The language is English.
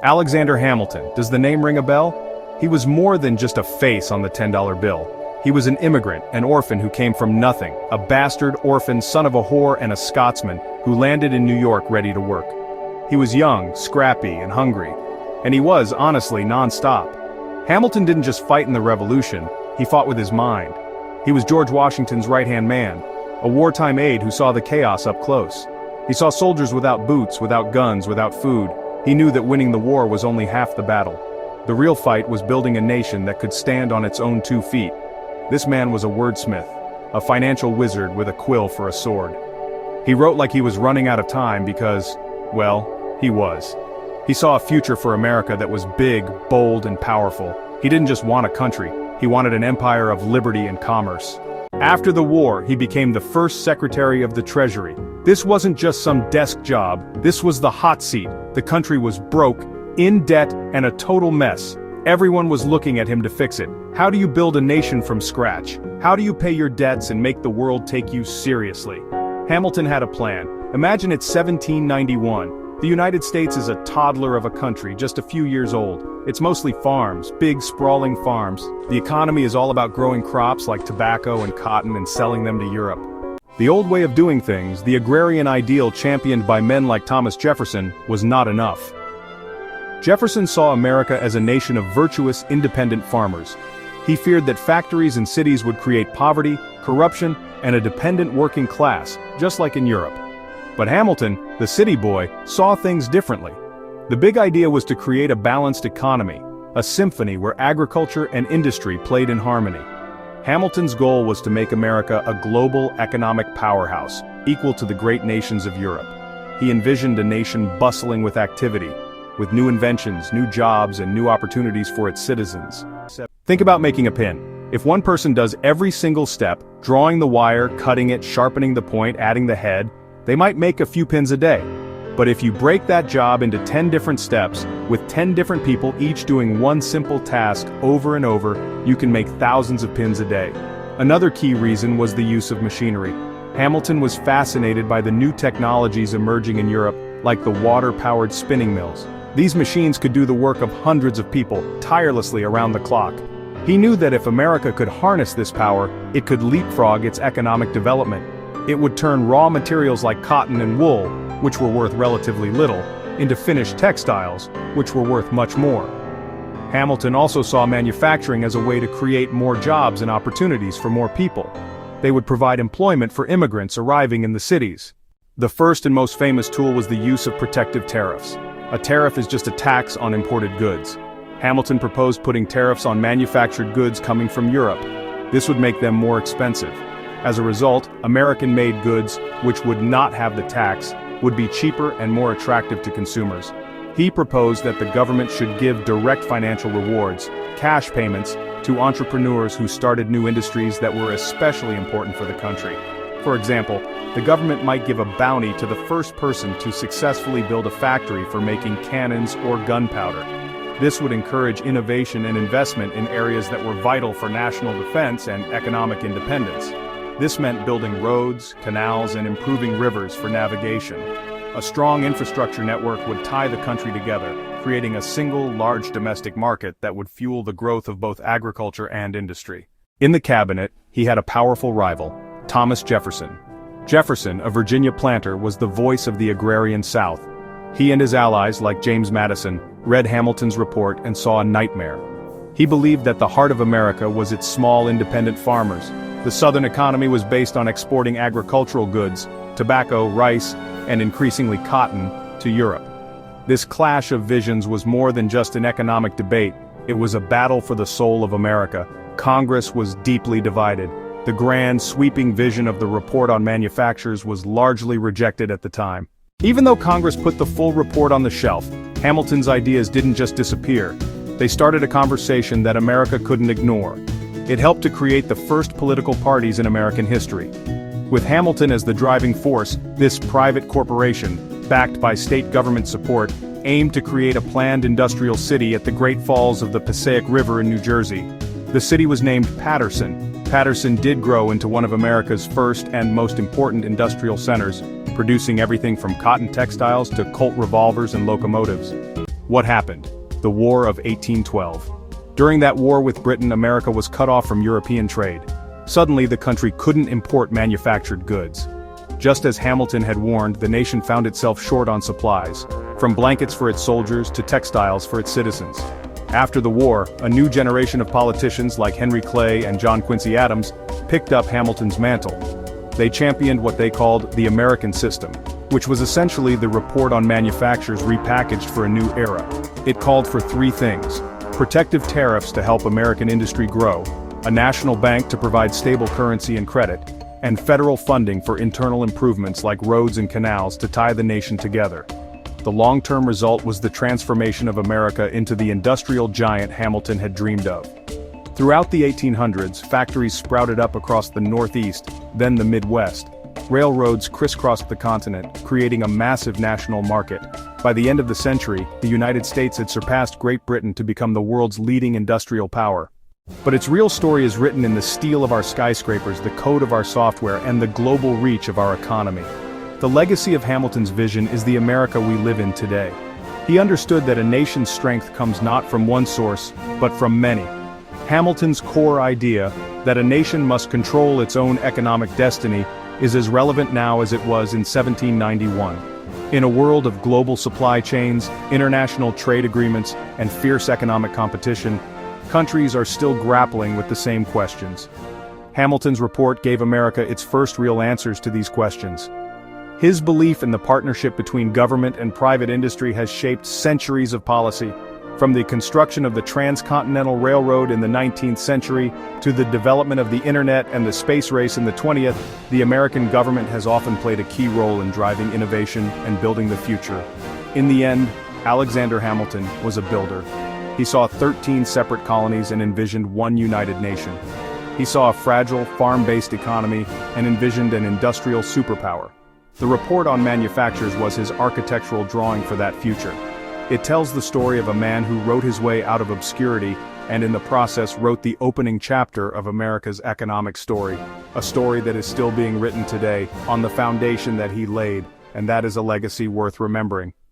Alexander Hamilton, does the name ring a bell? He was more than just a face on the $10 bill. He was an immigrant, an orphan who came from nothing, a bastard orphan, son of a whore and a Scotsman, who landed in New York ready to work. He was young, scrappy, and hungry. And he was, honestly, non-stop. Hamilton didn't just fight in the Revolution, he fought with his mind. He was George Washington's right-hand man, a wartime aide who saw the chaos up close. He saw soldiers without boots, without guns, without food. He knew that winning the war was only half the battle. The real fight was building a nation that could stand on its own 2 feet. This man was a wordsmith, a financial wizard with a quill for a sword. He wrote like he was running out of time because, well, he was. He saw a future for America that was big, bold, and powerful. He didn't just want a country, he wanted an empire of liberty and commerce. After the war, he became the first Secretary of the Treasury. This wasn't just some desk job, this was the hot seat. The country was broke, in debt, and a total mess. Everyone was looking at him to fix it. How do you build a nation from scratch? How do you pay your debts and make the world take you seriously? Hamilton had a plan. Imagine it's 1791. The United States is a toddler of a country, just a few years old. It's mostly farms, big sprawling farms. The economy is all about growing crops like tobacco and cotton and selling them to Europe. The old way of doing things, the agrarian ideal championed by men like Thomas Jefferson, was not enough. Jefferson saw America as a nation of virtuous, independent farmers. He feared that factories and cities would create poverty, corruption, and a dependent working class, just like in Europe. But Hamilton, the city boy, saw things differently. The big idea was to create a balanced economy, a symphony where agriculture and industry played in harmony. Hamilton's goal was to make America a global economic powerhouse, equal to the great nations of Europe. He envisioned a nation bustling with activity, with new inventions, new jobs, and new opportunities for its citizens. Think about making a pin. If one person does every single step, drawing the wire, cutting it, sharpening the point, adding the head, they might make a few pins a day. But if you break that job into 10 different steps, with 10 different people each doing one simple task over and over, you can make thousands of pins a day. Another key reason was the use of machinery. Hamilton was fascinated by the new technologies emerging in Europe, like the water-powered spinning mills. These machines could do the work of hundreds of people, tirelessly around the clock. He knew that if America could harness this power, it could leapfrog its economic development. It would turn raw materials like cotton and wool, which were worth relatively little, into finished textiles, which were worth much more. Hamilton also saw manufacturing as a way to create more jobs and opportunities for more people. They would provide employment for immigrants arriving in the cities. The first and most famous tool was the use of protective tariffs. A tariff is just a tax on imported goods. Hamilton proposed putting tariffs on manufactured goods coming from Europe. This would make them more expensive. As a result, American-made goods, which would not have the tax, would be cheaper and more attractive to consumers. He proposed that the government should give direct financial rewards, cash payments, to entrepreneurs who started new industries that were especially important for the country. For example, the government might give a bounty to the first person to successfully build a factory for making cannons or gunpowder. This would encourage innovation and investment in areas that were vital for national defense and economic independence. This meant building roads, canals, and improving rivers for navigation. A strong infrastructure network would tie the country together, creating a single, large domestic market that would fuel the growth of both agriculture and industry. In the cabinet, he had a powerful rival, Thomas Jefferson. Jefferson, a Virginia planter, was the voice of the agrarian South. He and his allies, like James Madison, read Hamilton's report and saw a nightmare. He believed that the heart of America was its small independent farmers. The Southern economy was based on exporting agricultural goods, tobacco, rice, and increasingly cotton, to Europe. This clash of visions was more than just an economic debate, it was a battle for the soul of America. Congress was deeply divided. The grand, sweeping vision of the report on manufactures was largely rejected at the time. Even though Congress put the full report on the shelf, Hamilton's ideas didn't just disappear. They started a conversation that America couldn't ignore. It helped to create the first political parties in American history. With Hamilton as the driving force, this private corporation, backed by state government support, aimed to create a planned industrial city at the Great Falls of the Passaic River in New Jersey. The city was named Paterson. Paterson did grow into one of America's first and most important industrial centers, producing everything from cotton textiles to Colt revolvers and locomotives. What happened? The War of 1812. During that war with Britain, America was cut off from European trade. Suddenly, the country couldn't import manufactured goods. Just as Hamilton had warned, the nation found itself short on supplies, from blankets for its soldiers to textiles for its citizens. After the war, a new generation of politicians like Henry Clay and John Quincy Adams picked up Hamilton's mantle. They championed what they called the American system, which was essentially the report on manufactures repackaged for a new era. It called for three things: protective tariffs to help American industry grow, a national bank to provide stable currency and credit, and federal funding for internal improvements like roads and canals to tie the nation together. The long-term result was the transformation of America into the industrial giant Hamilton had dreamed of. Throughout the 1800s, factories sprouted up across the Northeast, then the Midwest. Railroads crisscrossed the continent, creating a massive national market. By the end of the century, the United States had surpassed Great Britain to become the world's leading industrial power. But its real story is written in the steel of our skyscrapers, the code of our software, and the global reach of our economy. The legacy of Hamilton's vision is the America we live in today. He understood that a nation's strength comes not from one source, but from many. Hamilton's core idea, that a nation must control its own economic destiny, is as relevant now as it was in 1791. In a world of global supply chains, international trade agreements, and fierce economic competition, countries are still grappling with the same questions. Hamilton's report gave America its first real answers to these questions. His belief in the partnership between government and private industry has shaped centuries of policy. From the construction of the Transcontinental Railroad in the 19th century to the development of the internet and the space race in the 20th, the American government has often played a key role in driving innovation and building the future. In the end, Alexander Hamilton was a builder. He saw 13 separate colonies and envisioned one united nation. He saw a fragile, farm-based economy and envisioned an industrial superpower. The report on manufactures was his architectural drawing for that future. It tells the story of a man who wrote his way out of obscurity and in the process wrote the opening chapter of America's economic story, a story that is still being written today on the foundation that he laid, and that is a legacy worth remembering.